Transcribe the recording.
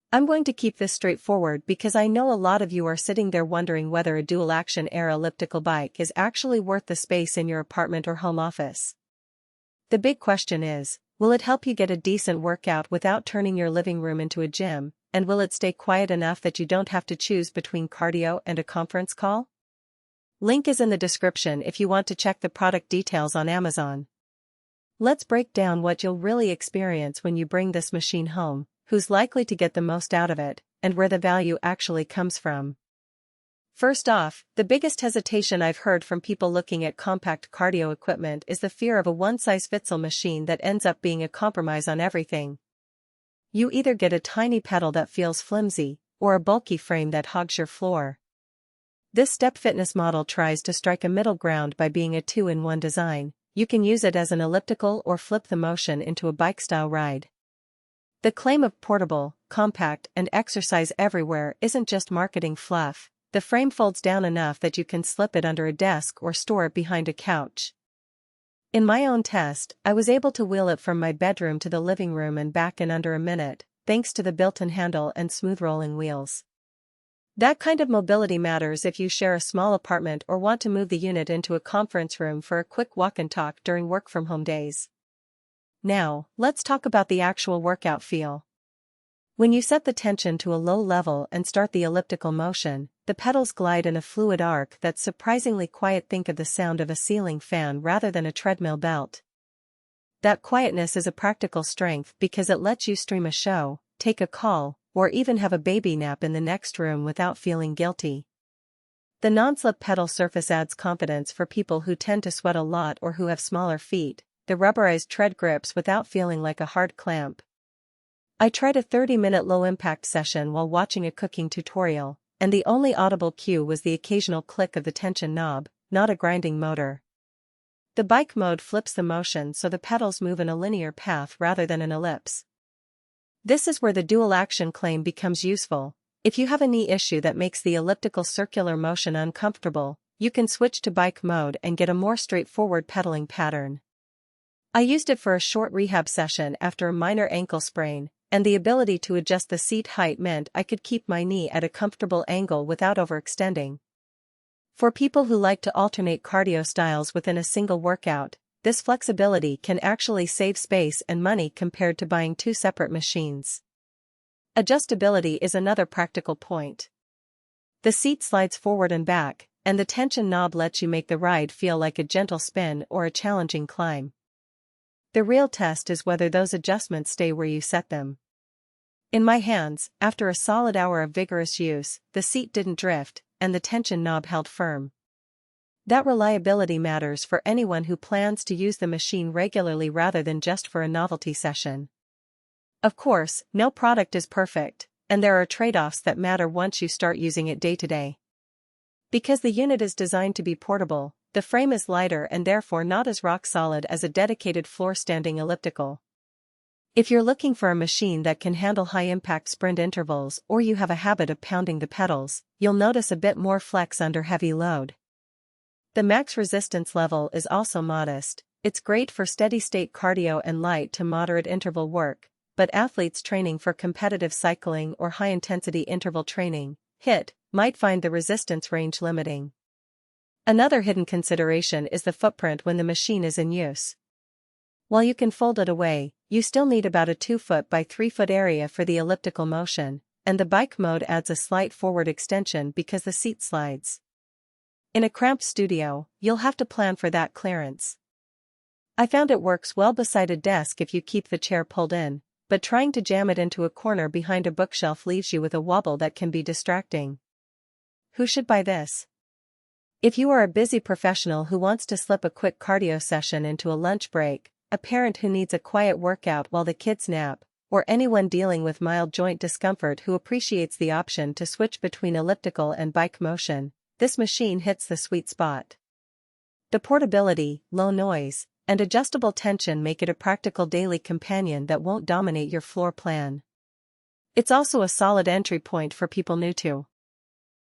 I'm going to keep this straightforward because I know a lot of you are sitting there wondering whether a dual-action air elliptical bike is actually worth the space in your apartment or home office. The big question is, will it help you get a decent workout without turning your living room into a gym, and will it stay quiet enough that you don't have to choose between cardio and a conference call? Link is in the description if you want to check the product details on Amazon. Let's break down what you'll really experience when you bring this machine home, who's likely to get the most out of it, and where the value actually comes from. First off, the biggest hesitation I've heard from people looking at compact cardio equipment is the fear of a one-size-fits-all machine that ends up being a compromise on everything. You either get a tiny pedal that feels flimsy, or a bulky frame that hogs your floor. This Step Fitness model tries to strike a middle ground by being a two-in-one design. You can use it as an elliptical or flip the motion into a bike-style ride. The claim of portable, compact, and exercise everywhere isn't just marketing fluff. The frame folds down enough that you can slip it under a desk or store it behind a couch. In my own test, I was able to wheel it from my bedroom to the living room and back in under a minute, thanks to the built-in handle and smooth rolling wheels. That kind of mobility matters if you share a small apartment or want to move the unit into a conference room for a quick walk and talk during work-from-home days. Now, let's talk about the actual workout feel. When you set the tension to a low level and start the elliptical motion, the pedals glide in a fluid arc that's surprisingly quiet. Think of the sound of a ceiling fan rather than a treadmill belt. That quietness is a practical strength because it lets you stream a show, take a call, or even have a baby nap in the next room without feeling guilty. The non-slip pedal surface adds confidence for people who tend to sweat a lot or who have smaller feet. The rubberized tread grips without feeling like a hard clamp. I tried a 30-minute low-impact session while watching a cooking tutorial, and the only audible cue was the occasional click of the tension knob, not a grinding motor. The bike mode flips the motion so the pedals move in a linear path rather than an ellipse. This is where the dual-action claim becomes useful. If you have a knee issue that makes the elliptical circular motion uncomfortable, you can switch to bike mode and get a more straightforward pedaling pattern. I used it for a short rehab session after a minor ankle sprain, and the ability to adjust the seat height meant I could keep my knee at a comfortable angle without overextending. For people who like to alternate cardio styles within a single workout, this flexibility can actually save space and money compared to buying two separate machines. Adjustability is another practical point. The seat slides forward and back, and the tension knob lets you make the ride feel like a gentle spin or a challenging climb. The real test is whether those adjustments stay where you set them. In my hands, after a solid hour of vigorous use, the seat didn't drift, and the tension knob held firm. That reliability matters for anyone who plans to use the machine regularly rather than just for a novelty session. Of course, no product is perfect, and there are trade-offs that matter once you start using it day to day. Because the unit is designed to be portable, the frame is lighter and therefore not as rock-solid as a dedicated floor-standing elliptical. If you're looking for a machine that can handle high-impact sprint intervals or you have a habit of pounding the pedals, you'll notice a bit more flex under heavy load. The max resistance level is also modest. It's great for steady-state cardio and light to moderate interval work, but athletes training for competitive cycling or high-intensity interval training, HIIT, might find the resistance range limiting. Another hidden consideration is the footprint when the machine is in use. While you can fold it away, you still need about a 2-foot by 3-foot area for the elliptical motion, and the bike mode adds a slight forward extension because the seat slides. In a cramped studio, you'll have to plan for that clearance. I found it works well beside a desk if you keep the chair pulled in, but trying to jam it into a corner behind a bookshelf leaves you with a wobble that can be distracting. Who should buy this? If you are a busy professional who wants to slip a quick cardio session into a lunch break, a parent who needs a quiet workout while the kids nap, or anyone dealing with mild joint discomfort who appreciates the option to switch between elliptical and bike motion, this machine hits the sweet spot. The portability, low noise, and adjustable tension make it a practical daily companion that won't dominate your floor plan. It's also a solid entry point for people new to